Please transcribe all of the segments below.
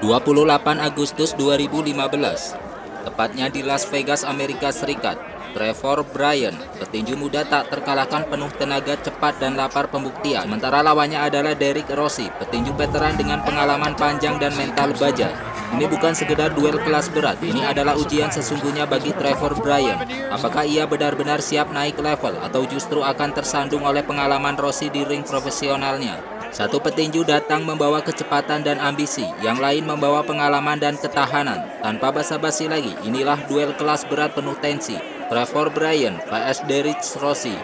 28 Agustus 2015, tepatnya di Las Vegas, Amerika Serikat, Trevor Bryan, petinju muda tak terkalahkan penuh tenaga cepat dan lapar pembuktian. Sementara lawannya adalah Derrick Rossi, petinju veteran dengan pengalaman panjang dan mental baja. Ini bukan sekedar duel kelas berat, ini adalah ujian sesungguhnya bagi Trevor Bryan. Apakah ia benar-benar siap naik level atau justru akan tersandung oleh pengalaman Rossi di ring profesionalnya? Satu petinju datang membawa kecepatan dan ambisi, yang lain membawa pengalaman dan ketahanan. Tanpa basa-basi lagi, inilah duel kelas berat penuh tensi. Trevor Bryan vs Derrick Rossi.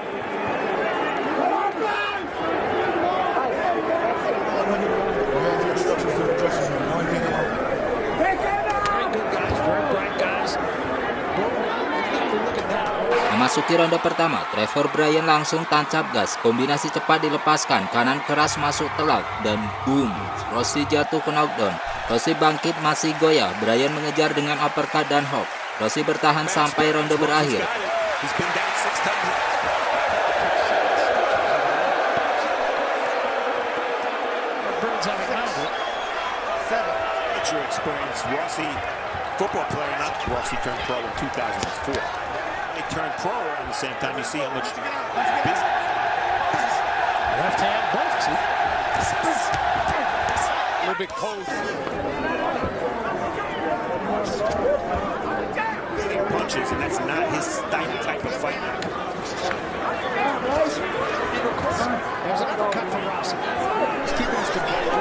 Memasuki ronde pertama, Trevor Bryan langsung tancap gas. Kombinasi cepat dilepaskan, kanan keras masuk telak, dan boom, Rossi jatuh ke knockdown. Rossi bangkit masih goyah, Bryan mengejar dengan uppercut dan hook. Rossi bertahan sampai ronde berakhir. Turned pro around the same time. You see how much busy. Left hand, both. A little bit cold. Hitting punches, and that's not his style type of fight. There's an uppercut from Rossi. He's keeping his composure.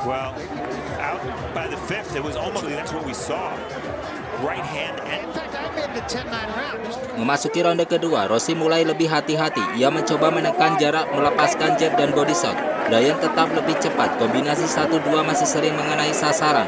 Well, out by the fifth, it was almost, that's what we saw. Right hand and... In fact, I made the 10-9 round. Memasuki ronde kedua, Rossi mulai lebih hati-hati. Ia mencoba menekan jarak, melepaskan jab dan body shot. Bryan tetap lebih cepat. Kombinasi 1-2 masih sering mengenai sasaran.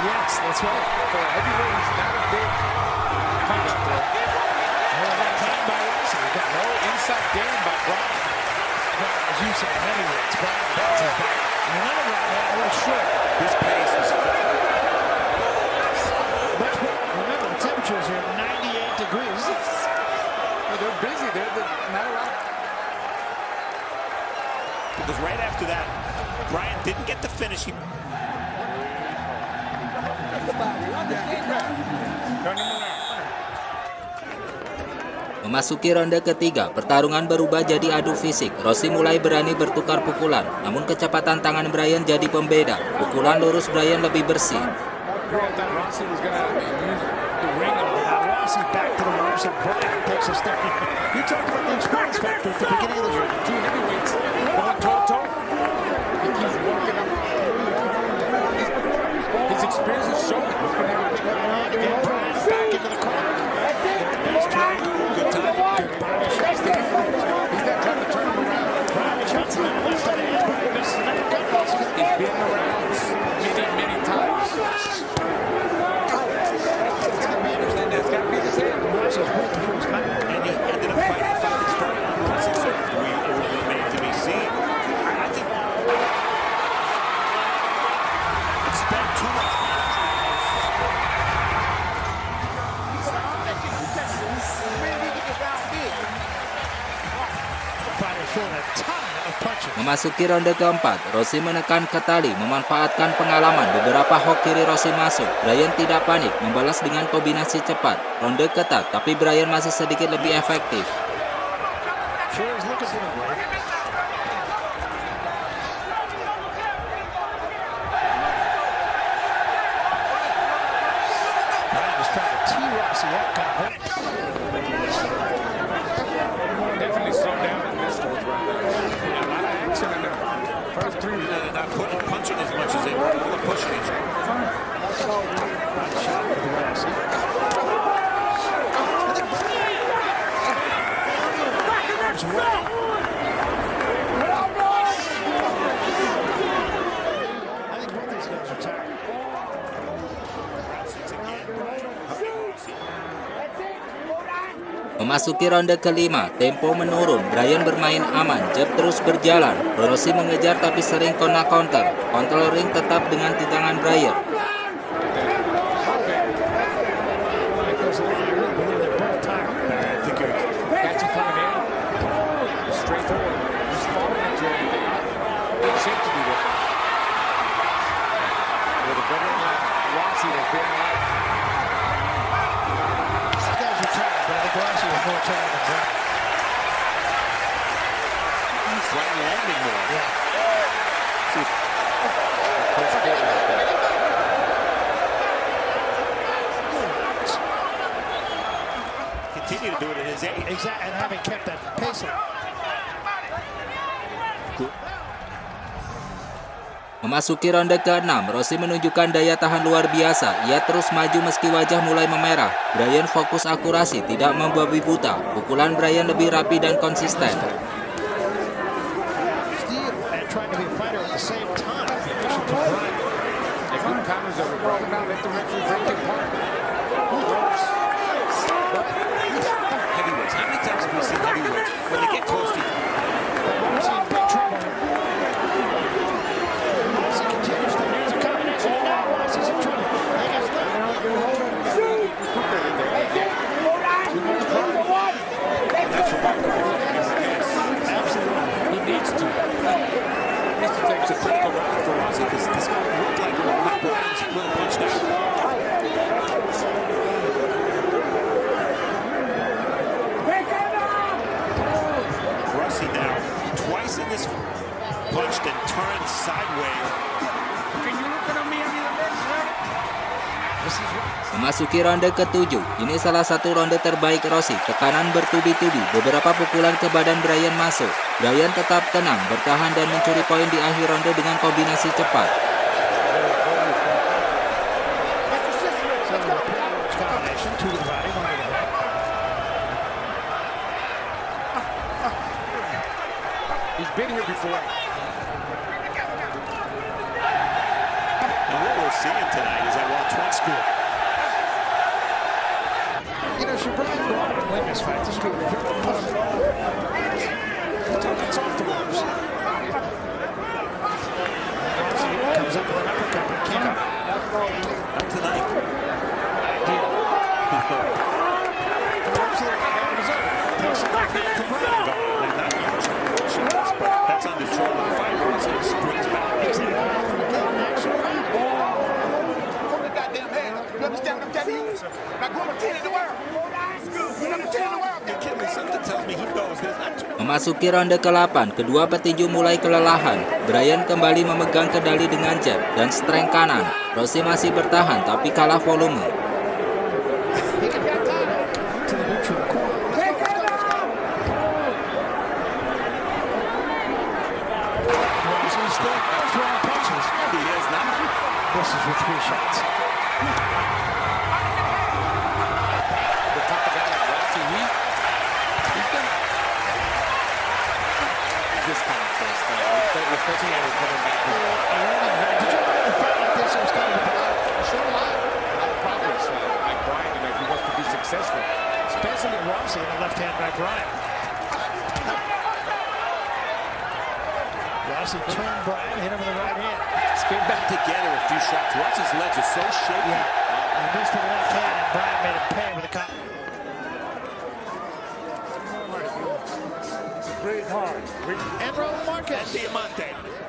Yes, that's right. For a heavyweight, he's not a big punch throw. That came by Rossi. We got no inside game by Bryan. But as you said, heavyweights, Bryan bounces back. And another round, a little short. This pace is much better. Remember, the temperatures are 98 degrees. They're busy. They're not around. Because right after that, Bryan didn't get the finish. Memasuki ronde ketiga, pertarungan berubah jadi adu fisik. Rossi mulai berani bertukar pukulan, namun kecepatan tangan Bryan jadi pembeda. Pukulan lurus Bryan lebih bersih. Memasuki ronde keempat, Rossi menekan ke tali, memanfaatkan pengalaman. Beberapa hook kiri Rossi masuk. Bryan tidak panik, membalas dengan kombinasi cepat. Ronde ketat, tapi Bryan masih sedikit lebih efektif. Memasuki ronde kelima, tempo menurun, Bryan bermain aman, jab terus berjalan. Rossi mengejar tapi sering kena counter. Kontrol ring tetap dengan di tangan Bryan. Continue to do it at his age. Exactly, and having kept that pace up. Memasuki ronde ke-6, Rossi menunjukkan daya tahan luar biasa. Ia terus maju meski wajah mulai memerah. Bryan fokus akurasi, tidak membabi buta. Pukulan Bryan lebih rapi dan konsisten. Punched and turned sideways. Memasuki ronde ke-7, ini salah satu ronde terbaik Rossi. Tekanan bertubi-tubi, beberapa pukulan ke badan Bryan masuk. Bryan tetap tenang, bertahan dan mencuri poin di akhir ronde dengan kombinasi cepat. He's been here before. And what we're seeing tonight is that while Twin School, you know, should Bryan go out and win this fight, this would be very important. It's off the ropes. Comes up with an uppercut, but can't up. Not tonight. Takes it like that for Bryan. That's under control of the fight. Rossi springs back. You understand what I'm telling you? Like number 10 in the world. Number 10 in the world. Something tells me he knows there's not too. Memasuki ronde ke-8, kedua petinju mulai kelelahan. Bryan kembali memegang kendali dengan jab dan strength kanan. Rossi masih bertahan tapi kalah volume. This is with 3 shots. The top of that, Rossi, he's done this kind of thing. Especially when we're coming back. Did you know the fight like this was kind of a lot of progress by Bryan, if he wants to be successful, especially Rossi in the left hand by Bryan. Rossi turned Bryan, hit him with the right hand. Came back together a few shots. Rossi's legs are so shaky. Yeah. He missed with the left hand, and Bryan made him pay with the cut.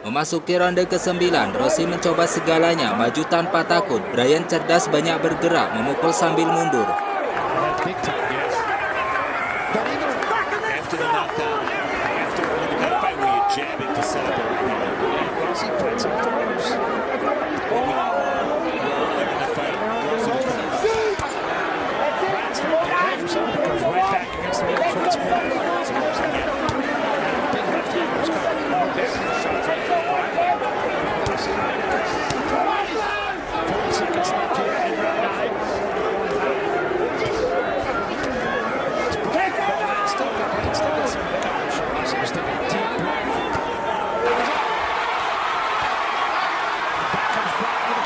Memasuki ronde ke-9, Rossi mencoba segalanya, maju tanpa takut. Bryan cerdas, banyak bergerak, memukul sambil mundur. After the knockdown, after the kind of fight where you jab it to set up a Rossi fights off the ropes. Right back against the ropes once more. Big left hand was coming. Shots right there. 40 seconds left here in round 9. Still got some coverage. Rossi was taking a deep breath. Back comes Bryan with a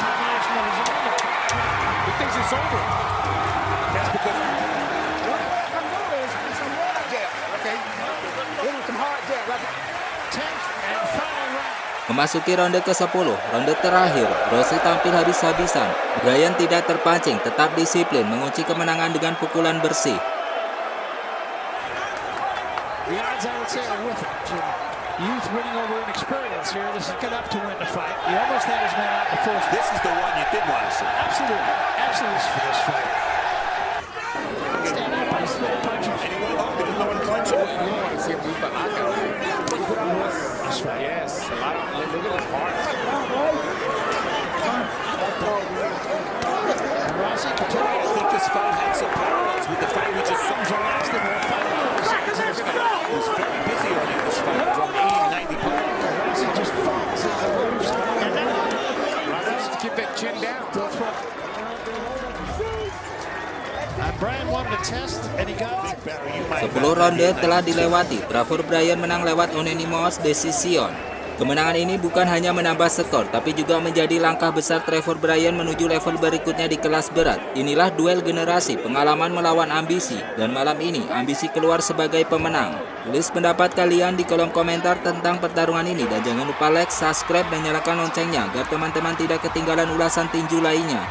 Memasuki ronde ke-10, ronde terakhir, Rossi tampil habis-habisan. Bryan tidak terpancing, tetap disiplin, mengunci kemenangan dengan pukulan bersih. The odds, I would say, are with it. Jim. Youth winning over inexperience here. This is good up to win the fight. He almost had his man out in the first. This is the one you did want to see. Absolutely. Absolutely for this fight. Stand up and he's throwing punches. And he went long, but no one clinch it. You don't want to see him move, but I know. This fight. Yes, a lot of look at his heart. Rossi I continuing. don't think this fight had some parallels with the fight we just saw. Relaxed and more fight. He was very busy early in this fight, from 80, 90 pounds. Rossi just falls as a loose. And then Rossi to keep that chin down. Bryan wanted to test and he got it. 10 ronde telah dilewati, Trevor Bryan menang lewat unanimous decision. Kemenangan ini bukan hanya menambah skor, tapi juga menjadi langkah besar Trevor Bryan menuju level berikutnya di kelas berat. Inilah duel generasi, pengalaman melawan ambisi, dan malam ini ambisi keluar sebagai pemenang. Tulis pendapat kalian di kolom komentar tentang pertarungan ini, dan jangan lupa like, subscribe, dan nyalakan loncengnya agar teman-teman tidak ketinggalan ulasan tinju lainnya.